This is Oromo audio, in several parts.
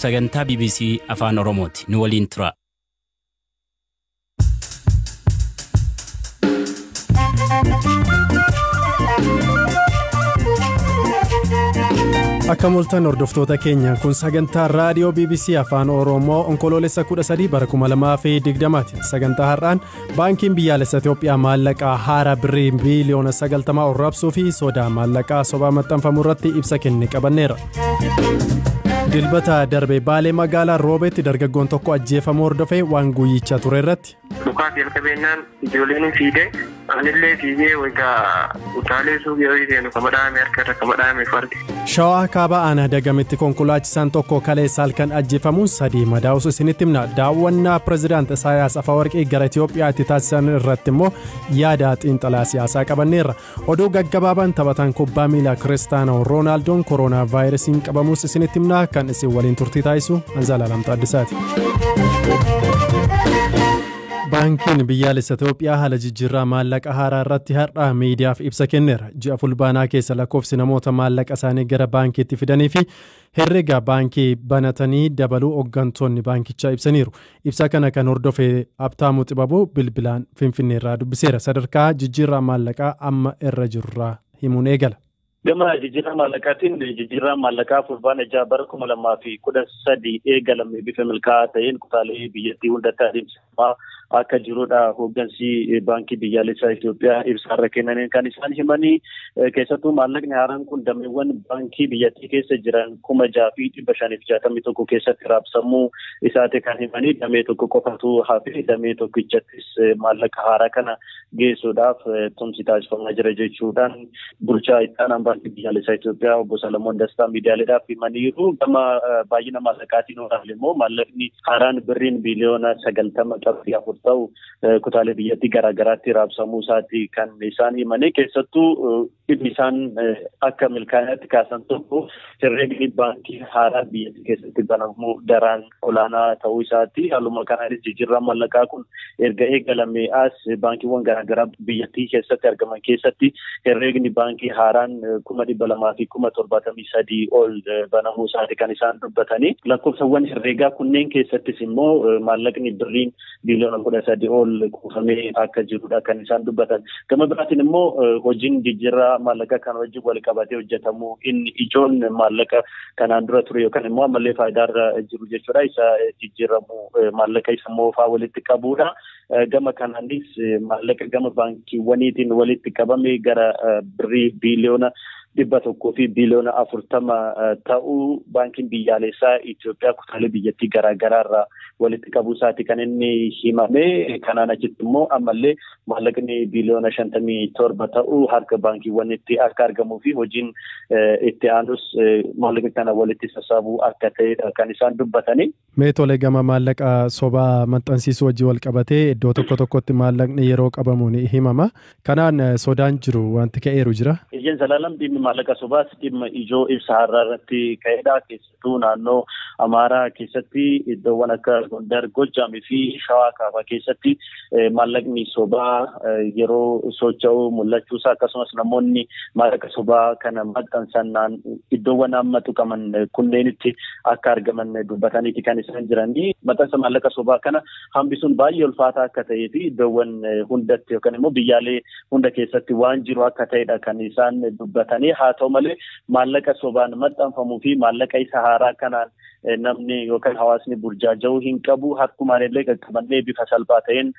sagantaa BBC Afaan Oromooti. Nu waliin tura. Akka mul'atan hordoftoota keenya kun sagantaa raadiyoo BBC Afaan Oromoo onkoloolessa 13 bara 2020 sagantaa har'aan baankiin biyyaalessa Itoophiyaa maallaqaa haaraa birrii biiliyoona 90 rabsuu fi sodaa maallaqaa sobaa maxxanfamuu irratti ibsa kenne qabanneera. Dilbata darbe baalee magaalaa Roobeetti dargaggoon tokko ajjeefamuu hordofee waan guyyicha ture irratti. Dhukaaf jalqabeenyaan ijoolleen fiigee anillee fiigee waygaa utaalee suuqii horii seenu kama dhaame harkarra kama dhaame fardi. Shawaa kaaba aanaa dagametti konkolaachisaan tokko kaleessa halkan ajjeefamuun 3 madaa'us isinitti himna. Daawwannaa pirezidaant Isaayaas Afawarqii gara Itoophiyaatti taasisan irratti immoo yaada xiinxalaa siyaasaa qabanneerra. Oduu gaggabaabaan taphataan kubbaa miilaa Kiristaanoo Roonaaldooon kooroonaa vaayirasiin qabamuus isinitti himna. Kan isin waliin turtii taasisu Anzaalaalam Taaddisaati. Baankiin biyyaalessa Itoophiyaa haala jijjiirraa maallaqa haaraa irratti har'a miidiyaaf ibsa kenneera. Ji'a fulbaanaa keessa lakkoofsi namoota maallaqa isaanii gara baankiitti fidanii fi herrega baankii banatanii dabaluu hooggantoonni baankichaa ibsaniiru. Ibsa kana kan hordofe Abtaamuu Xibabuu bilbilaan Finfinneerraa dubbiseera. Sadarkaa jijjiirraa maallaqaa amma irra jirurraa himuun eegala. Gama jijjiirraa maallaqaatiin jijjiirraa maallaqaa fulbaana bara 2013 eegalame bifa milkaa'aa ta'een kutaalee biyyattii hundatti adeemsifamaa akka jirudha. Hooggansi baankii biyyaalessaa Itoophiyaa ibsaarra kennaniin kan isaan himanii keessattuu maallaqni haaraan kun dameewwan baankii biyyattii keessa jiran 6,561 keessatti raabsamuu isaati kan himanii damee tokko qofatu hafe damee tokkichattis maallaqa haaraa kana geessuudhaaf tumsi taasifamaa jira jechuudhaan bulchaa ittaanaan baankii biyyaalessaa Itoophiyaa obbo Salamoon Dastaa miidiyaaleedhaaf himaniiru. Gama baay'ina maallaqaatiin oolaa immoo maallaqni haaraan birriin biiliyoona 90 qabxii 4 ta'u kutaalee biyyattii garaagaraatti raabsamuu isaati kan isaan himanii keessattuu dhimmi isaan akka milkaa'inaatti kaasan tokko herregni baankii haaraa biyyattii keessatti banamuu daraan olaanaa ta'uu isaati. Haaluma kanaanis jijjiirraa maallaqaa kun erga eegalame as baankiiwwan garaagaraa biyyattii keessatti argaman keessatti herregni baankii haaraan 200,000 fi 73 ol banamuu isaati kan isaan dubbatanii. Lakkoofsawwan herregaa kunneen keessattis immoo maallaqni birriin biiliyoona 13 ol kuufamee akka jirudha kan isaan dubbatan. Gama biraatiin immoo hojiin jijjiirraa maallaqa kan wajjin wal qabatee hojjetamu inni ijoon maallaqa kanaan dura ture yookaan immoo ammallee faayidaarra jiru jechuudha. Isa jijjiiramu maallaqa isa moofaa walitti qabuudha. Gama kanaanis maallaqa gama baankiiwwaniitiin walitti qabame gara birrii biiliyoona 100 fi biiliyoona 40 ta'uu baankiin biyyaalessaa Itoophiyaa kutaalee biyyattii garaagaraarraa walitti qabuu isaati kan inni himame. Kanaan achitti immoo ammallee maallaqni biiliyoona 57 ta'uu harka baankiiwwanitti akka argamuu fi hojiin itti aanus maallaqa kana walitti sassaabuu akka ta'edha kan isaan dubbatanii. Meetolee gama maallaqa sobaa maxxansiisuu wajjin wal qabatee iddoo tokko tokkotti maallaqni yeroo qabamuun himama. Kanaan sodaan jiru wanti ka'eeru jira. Ijeen Zalaalam dhimmi maallaqa sobaas dhimma ijoo ibsa har'aa irratti ka'edha. Keessattuu naannoo Amaaraa keessatti iddoowwan akka Gondar, Gojjaamii fi Shawaa kaabaa keessatti maallaqni sobaa yeroo socho'u mul'achuusaa akkasumas namoonni maallaqa sobaa kana maxxansan iddoowwan amma tuqaman kunneenitti akka argaman dubbataniiti kan isaan jiranii. Maxxansa maallaqa sobaa kana hambisuun baay'ee ulfaataa akka ta'ee fi iddoowwan hundatti yookaan immoo biyyaalee hunda keessatti waan jiru akka ta'edha kan isaan dubbatanii. Haa ta'u malee maallaqa sobaan maxxanfamuu fi maallaqa isa haaraa kanaan namni yookaan hawaasni burjaaja'uu hin qabu. Harkumaan illee qaqqabannee bifa salphaa ta'een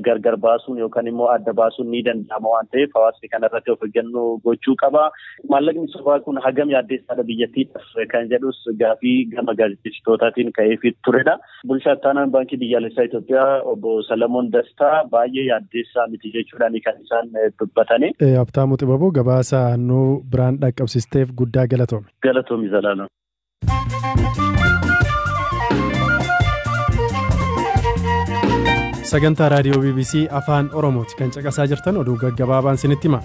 gargar baasuun yookaan immoo adda baasuun ni danda'ama waan ta'eef hawaasni kanarratti of eeggannoo gochuu qaba. Maallaqni sobaa kun hagam yaaddeessaadha biyyattiidhaaf kan jedhus gaafii gama gaazexeessitootaatiin ka'eefii turedha. Bulchaa ittaanaan baankii biyyaalessaa Itoophiyaa obbo Salamoon Dastaa baay'ee yaaddeessaa miti jechuudhaan kan isaan dubbatanii. Abtaamuu Xibabuu gabaasa nu biraan dhaqqabsiisteef guddaa galatoomi. Galatoomi Zalaalam. sagantaa raadiyoo BBC Afaan Oromooti kan caqasaa jirtan oduu gaggabaabaan sinitti hima.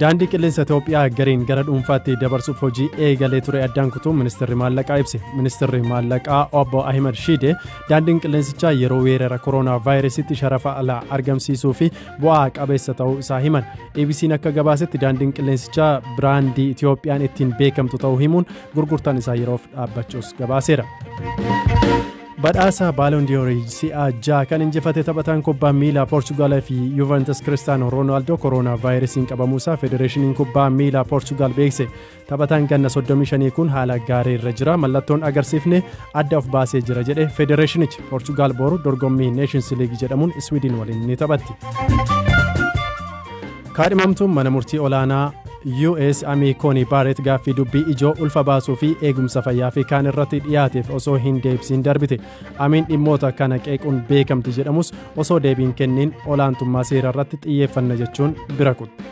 Daandii qilleensa Itoophiyaa gariin gara dhuunfaatti dabarsuuf hojii eegalee ture addaan kutuu ministeerri maallaqaa ibse. Ministeerri maallaqaa Obbo Ahmed Shide daandiin qilleensichaa yeroo weerara kooroonaa vaayirasiitti sharafa alaa argamsiisuu fi bu'aa qabeessa ta'uu isaa himan. ABC'n akka gabaasetti daandiin qilleensichaa biraandii Itoophiyaan ittiin beekamtu ta'uu himuun gurgurtaan isaa yeroof dhaabbachuus gabaaseera. Badhaasa Ballon d'Or si'a 6 kan injifate taphataan kubbaa miilaa Portugal fi Juventus Cristiano Ronaldo kooroonaa vaayirasiin qabamuusaa federeeshiniin kubbaa miilaa Portugal beekse. Taphataan ganna 35 kun haala gaarii irra jira, mallattoon agarsiifne adda of baasee jira jedhe federeeshinichi. Portugal boru dorgommii Nations League jedhamuun Sweden waliin ni taphatti. Kaadhimamtuun mana murtii olaanaa US Amy Coney Barrett gaaffii dubbii ijoo ulfa baasuu fi eegumsa fayyaa fi kaan irratti dhiyaateef osoo hin deebisiin darbite. Amiin dhimmoota kana qeequun beekamti jedhamus osoo deebiin kenniin olaantummaa seera irratti xiyyeeffanna jechuun bira kutte.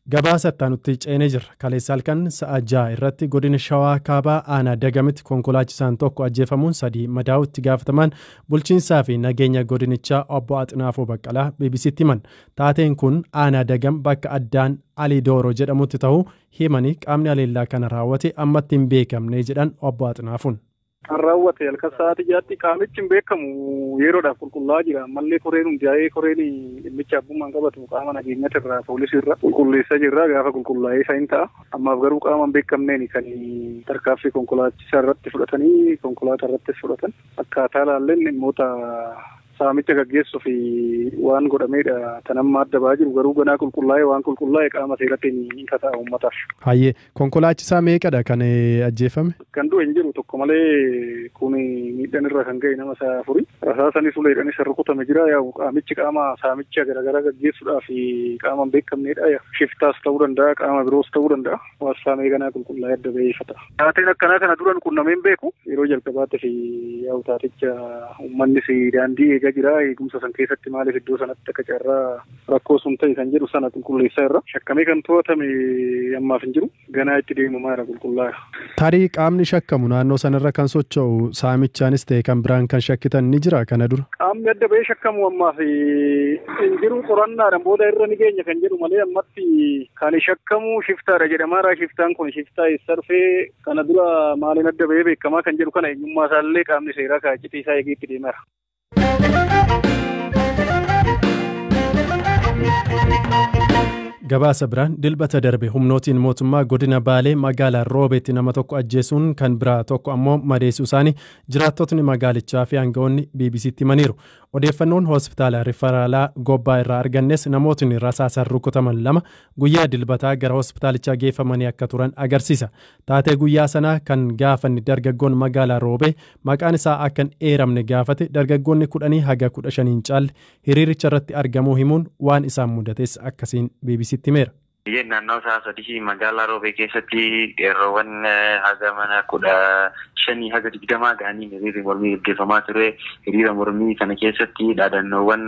Gabaasa itti ceenee jira. Kaleessa halkan sa'a 6 irratti godina Shawaa Kaabaa aanaa Dagamitti konkolaachisaan tokko ajjeefamuun 3 madaa'utti gaafataman bulchiinsaa fi nageenya godinichaa Obbo Axinaafuu Baqqalaa BBC'tti himan. Taateen kun aanaa Dagam bakka addaan Ali Dooro jedhamutti ta'uu himanii qaamni aleellaa kana raawwate ammatti hin beekamne jedhan Obbo Axinaafuun. Kan raawwate halkan sa'aatii 6tti qaamichi hin beekamu yeroodhaaf qulqullaa'aa jira. Ammallee koreen hundaa'ee koreen dhimmicha abbummaan qabatu qaama nageenyata irraa poolisii irra qulqulleessaa jirra. Gaafa qulqullaa'ee isa hin ta'a. Ammaaf garuu qaama hin beekamneen kan tarkaanfii konkolaachisaa irratti fudhatanii konkolaataa irrattis fudhatan. Akkaataa ilaalleen dhimmoota saamicha gaggeessuu fi waan godhameedha tanamma adda ba'aa jiru. Garuu ganaa qulqullaa'ee waan qulqullaa'ee qaama seeratti hin ta'a uummataaf. Hayyee konkolaachisaa meeqadha kan ajjeefame? Kan du'e hin jiru tokko malee kun miidhaan irra kan ga'e nama 4. Rasaasanis uleedhaan isa rukutame jira. Qaamichi qaama saamicha garaagaraa gaggeessuudhaaf qaama hin beekamneedha. Shiftaas ta'uu danda'a, qaama biroos ta'uu danda'a. Waassaa meeqanaa qulqullaa'ee adda ba'ee ifata. Taateen akkanaa kana duran qunnameen beeku yeroo jalqabaatti fi taaticha uummannis daandii eegaa jira. Eegumsa san keessatti maaliif iddoo sanatti akka carraa rakkoo sun ta'e kan jedhu sana qulqulleessaa irra shakkamee kan to'atame ammaaf hin jiru. Ganaa itti deemamaa jira qulqullaa'aa. Tarii qaamni shakkamu naannoo sanarra kan socho'u saamichaanis ta'e kan biraan kan shakkitan ni jira kana dura. Qaamni adda ba'ee shakkamu ammaaf hin jiru. Qorannaadhaan booda irra ni geenya kan jedhu malee ammatti kan shakkamu shiftaadha jedhamaadha. Shiftaan kun shiftaa eessa dhufee kana dura maaliin adda ba'ee beekamaa kan jedhu kana eenyummaa isaallee qaamni seeraa kaa'achitii isaa eegee itti deemaa jira. Gabaasa biraan dilbata darbe humnootiin mootummaa godina Baalee magaalaa Roobeetti nama tokko ajjeesuun kan biraa tokko ammoo madeessuu isaanii jiraattotni magaalichaa fi aangawoonni BBC'tti himaniiru. Odeeffannoon hospitaala rifaraalaa Gobbaa irraa argannes namootni rasaasaan rukutaman 2 guyyaa dilbataa gara hospitaalichaa geeffamanii akka turan agarsiisa. Taatee guyyaa sanaa kan gaafanni dargaggoon magaalaa Roobee maqaan isaa akka hin eeramne gaafate dargaggoonni 10 haga 15 caalle hiriiricha irratti argamuu himuun waan isaan mudates akkasiin BBC'tti himeera. Naannoo isaa 3 magaalaa Roobee keessatti yerroowwan haga mana 15 haga 20 ga'anii hiriirri mormii gaggeeffamaa ture. Hiriira mormii kana keessatti dhaadannoowwan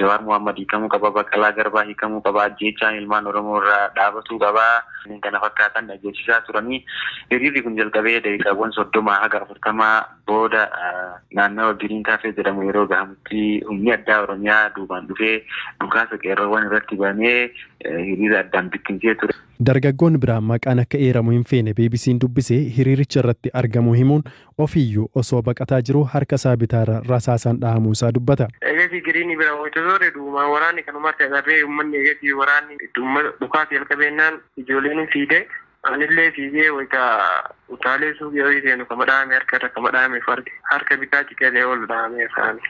Jawaar Mohaammed hiikamuu qaba, Baqqalaa Garbaa hiikamuu qaba, ajjeechaan ilmaan Oromoo irraa dhaabatuu qaba kana fakkaatan dhageessisaa turanii. Hiriirri kun jalqabee daqiiqaawwan 30 haga 40 booda naannoo Giriin Kaafee jedhamu yeroo gahamutti humni addaa Oromiyaa duubaan dhufee dhukaasa qeerroowwan irratti banee hiriira addaan bittinsee ture. Dargaggoon biraa maqaan akka eeramu hin feene BBC'n dubbisee hiriiricha irratti argamuu himuun ofiyyuu osoo baqataa jiru harka isaa bitaarra rasaasaan dhahamuu isaa dubbata. Eegasi Giriin bira hojjetoore duumaa waraanni kanumatti agarree uummanni eegasi waraanni dhukaasa jalqabeenyaan ijoolleen fiigee anillee fiigee utaalee suuqii horii seenu kama dhaame harka kama dhaame harka bitaa ciqeelee ol dhaame isaani.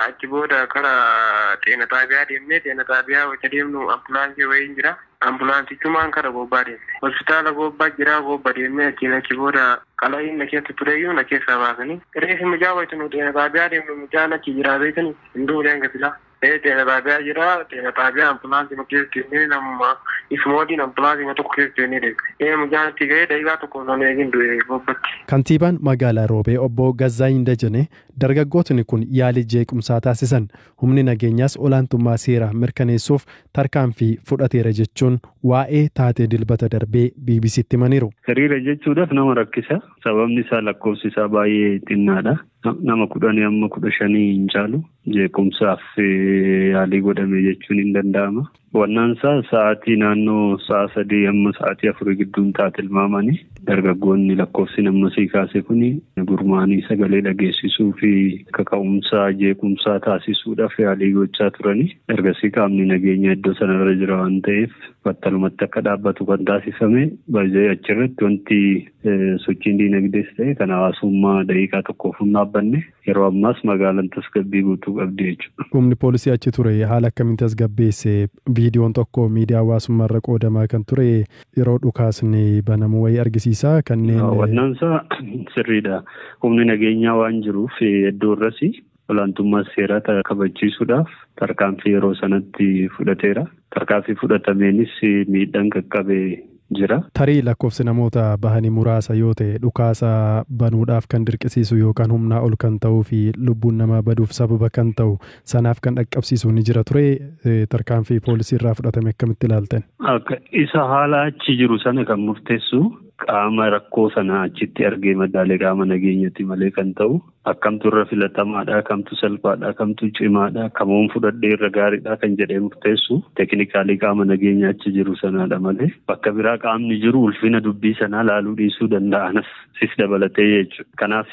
Achi booda karaa xeena xaabiyaa deemnee xeena xaabiyaa wayita deemnu ambulaansii wayiin jira. Ambulaansichumaan karaa Gobbaa deemne. Hospitaala Gobbaa jira Gobbaa deemnee achi booda qala'iin na keessa tureyyuu na keessaa baasanii. Reefi mijaa wayitu nu xeena xaabiyaa deemnu mijaan achi jiraa beekanii hinduu leen gasilaa. Teena xaabiyaa jira. Teena xaabiyaa ambulaansii makeessitee nama ismoodiin ambulaansii tokko keessatee deemte. Mucaan itti gahee daqiiqaa tokko osoo eegin du'e gobbatti. Kantiibaan magaalaa Roobee obbo Gazzaayin Dajane dargaggootni kun yaalii jeequmsaa taasisan humni nageenyaas olaantummaa seeraa mirkaneessuuf tarkaanfii fudhateera jechuun waa'ee taatee dilbata darbee BBCtti himaniiru. Hiriira jechuudhaaf nama rakkisa. Sababni isaa lakkoofsi isaa baay'ee xinnaadha. Nama 10 amma 15 hin caalu jeequmsaaf yaalii godhame jechuun hin danda'ama. Wannaansaa sa'aatii naannoo sa'a 3 amma sa'aatii 4 gidduun taate tilmaamanii dargaggoonni lakkoofsi namni kaase kuni gurmaanii sagalee dhageessisuu fi kaka'umsaa jeequmsaa taasisuudhaaf yaalii gochaa turani. Ergasii qaamni nageenya iddoo sanarra jira waan ta'eef battalumatti akka dhaabbatu kan taasifame baay'ee achirratti wanti sochiin diinagdees ta'e kan hawaasummaa daqiiqaa tokkoof hin dhaabbanne yeroo ammaas magaalaan tasgabbii guutuu qabdi jechuudha. Humni poolisii achi ture haala akkamiin tasgabbeesse? Viidiyoon tokko miidiyaa hawaasummaarra qoodamaa kan ture yeroo dhukaasni banamu wayii argisiisa kanneen. Wannaansaa sirriidha. Humni nageenyaa waan jiruuf iddoo irratti olaantummaa seeraa kabachiisuudhaaf tarkaanfii yeroo sanatti fudhateera. Tarkaanfii fudhatameenis miidhaan qaqqabee jira. Tarii lakkoofsi namoota bahanii muraasa yoo ta'e dhukaasa banuudhaaf kan dirqisiisu yookaan humnaa ol kan ta'uu fi lubbuun namaa baduuf sababa kan ta'u sanaaf kan dhaqqabsiisu ni jira ture. Tarkaanfii poolisii irraa fudhatame akkamitti ilaaltan? Isa haala achi jiru sana kan murteessu qaama rakkoo sana achitti argee madaalee qaama nageenyatti malee kan ta'u akkamtu irra filatamaadha, akkamtu salphaadha, akkamtu cimaadha, kamoon fudhadhee irra gaariidha kan jedhee murteessu teeknikaalii qaama nageenya achi jiru sanaadha malee bakka biraa qaamni jiru ulfina dubbii sanaa laaluu dhiisuu danda'anas sis dabalatee jechuudha. Kanaaf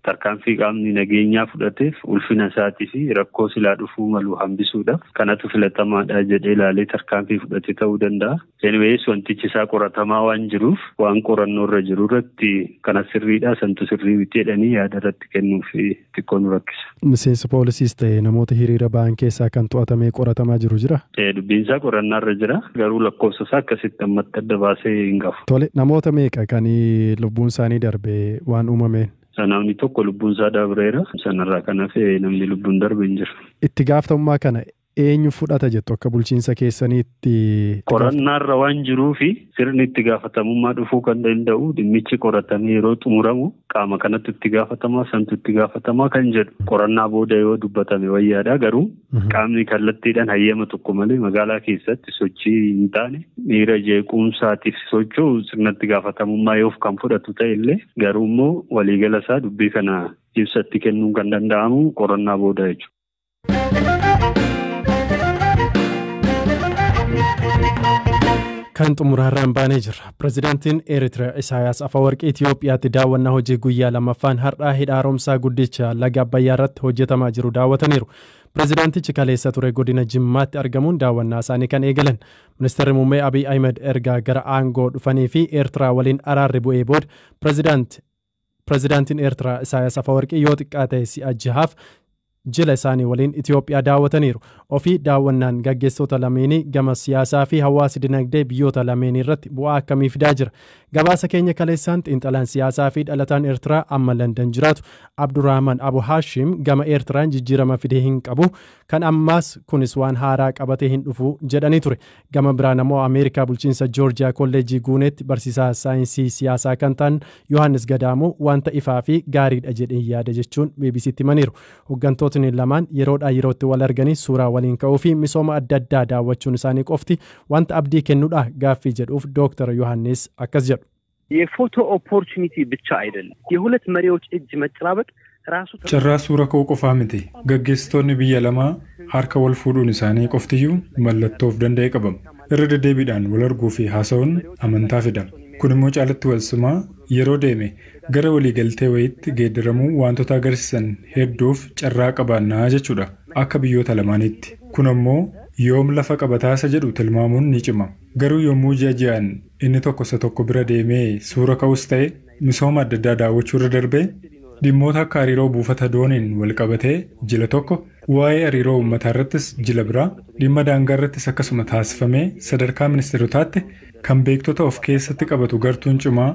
tarkaanfii qaamni nageenyaa fudhateef ulfina isaatii fi rakkoo silaa dhufuu malu hambisuudhaaf kanatu filatamaadha jedhee ilaalee tarkaanfii fudhate ta'uu danda'a. Anyways wantichi isaa qoratamaa waan jiruuf waan qorannoo irra jiru irratti kana sirriidha santu sirrii miti jedhanii yaada irratti kennuuf xiqqoo nu rakkisa. Miseensa poolisiis ta'e namoota hiriira ba'an keessaa kan to'atamee qoratamaa jiru jira? Dubbiin isaa qorannaa irra jira garuu lakkoofsa isaa akkasitti ammatti adda baasee hin qabu. Tole namoota meeqa kan lubbuun isaanii darbee waan uumameen? Namni tokko lubbuun isaa darbeera sanarraa kan hafe namni lubbuun darbe hin jiru. Itti gaafatamummaa kana eenyu fudhata jettu akka bulchiinsa keessaniitti? Qorannaarra waan jiruufi sirni itti gaafatamummaa dhufuu kan danda'u dhimmichi qoratamee yeroo xumuramu qaama kanatti itti gaafatamaa santu itti gaafatamaa kan jedhu qorannaa booda yoo dubbatame wayyaadha garuu qaamni kallattiidhaan hayyama tokko malee magaalaa keessatti sochii hin taane miira jeequmsaatiif socho'u sirnatti gaafatamummaa yoo kan fudhatu ta'e illee garuu immoo waliigala isaa dubbii kana ibsatti kennuun kan danda'amu qorannaa booda jechuudha. Kan xumuraarraan baanee jirra. Pireezidaantiin Eeritiriyaa Isaayaas Afawarqii Itoophiyaatti daawwannaa hojii guyyaa lammaffaan har'aa hidha haaromsaa guddicha laga Abbayyaa irratti hojjetamaa jiru daawwataniiru. Pireezidaantichi kaleessa ture godina Jimmaatti argamuun daawwannaa isaanii kan eegalan. Ministeerri muummee Abiy Ahmed ergaa gara aangoo dhufanii fi Eertiraa waliin araarri bu'ee booda pireezidaantiin Eeritiraa Isaayaas Afawarqii yoo xiqqaate si'a jahaaf jila isaanii waliin Itoophiyaa daawwataniiru. Ofii daawwannaan gaggeessitoota lameenii gama siyaasaa fi hawaasa dinagdee biyyoota lameenii irratti bu'aa akkamii fidaa jira? Gabaasa keenya kaleessaan xiinxalaan siyaasaa fi dhalataan Eertiraa amma Landan jiraatu Abdurrahman Abu Hashim gama Eertiraan jijjiirama fidee hin qabu kan ammaas kunis waan haaraa qabatee hin dhufu jedhanii ture. Gama biraan ammoo Ameerikaa bulchiinsa Joorjiyaa kolleejii Guuneetti barsiisaa saayinsii siyaasaa kan ta'an Yohaannis Gadaamoo wanta ifaa fi gaariidha jedhee yaada jechuun BBCtti himaniiru. Hooggantootni lamaan yeroodhaa yerootti wal arganii suuraa waliin ka'uu fi misooma adda addaa daawwachuun isaanii qofti wanta abdii kennuudha gaaffii jedhuuf Dr. Yohaannis akkas jedhu. የፎቶ ኦፖርቹኒቲ ብቻ አይደለም የሁለት መሪዎች እጅ መጨባበጥ ራሱ ጭራ ሱራ ከው ቆፋ ምቲ ገገስቶኒ ብየ ለማ harka wal fuudhuun isaanii qoftiyyuu mallattoof danda'e qabam irra deddeebiidhaan wal arguu fi haasa'uun amantaa fida kun immoo caalatti wal simaa yeroo deeme gara waliigaltee wayiitti geeddaramuu wantoota agarsiisan hedduuf carraa qabaannaa jechuudha akka biyyoota lamaaniitti kun ammoo yoom lafa qabataasa jedhu tilmaamuun ni cima garuu yommuu ji'aan inni tokko isa tokko bira deemee suura ka'us ta'e misooma adda addaa daawwachuu irra darbee dhimmoota akka hariiroo buufata dooniin wal qabatee jila tokko waa'ee hariiroo uummataa irrattis jila biraa dhimma daangaa irrattis akkasuma taasifamee sadarkaa ministeerotaatti kan beektota of keessatti qabatu gartuun cimaa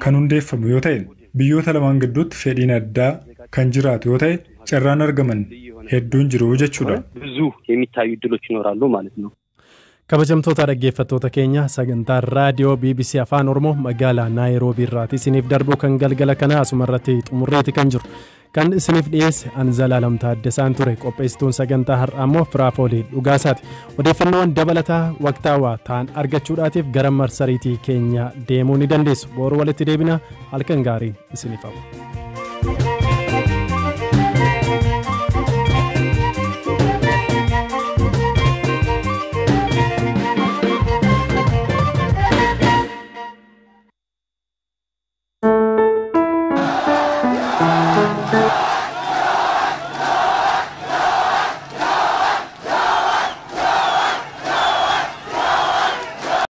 kan hundeeffamu yoo ta'e biyyoota lamaan gidduutti fedhiin addaa kan jiraatu yoo ta'e carraan argaman hedduun jiru jechuudha. ብዙ የሚታዩ እድሎች ይኖራሉ ማለት ነው። kabajamtoota dhaggeeffattoota keenya sagantaa raadiyoo BBC Afaan Oromoo magaalaa Naayiroobii irraati isiniif darbuu kan galgala kana asumarratti xumurreeti kan jiru kan isiniif dhiyeesse Anzalaalam Taaddasaan ture qopheessituun sagantaa har'aa immoo Firaafoolii Dhugaasaati odeeffannoowwan dabalataa waqtaawaa ta'an argachuudhaatiif gara marsariitii keenya deemuu ni dandeessu boru walitti deebina halkan gaarii isiniif hawwa.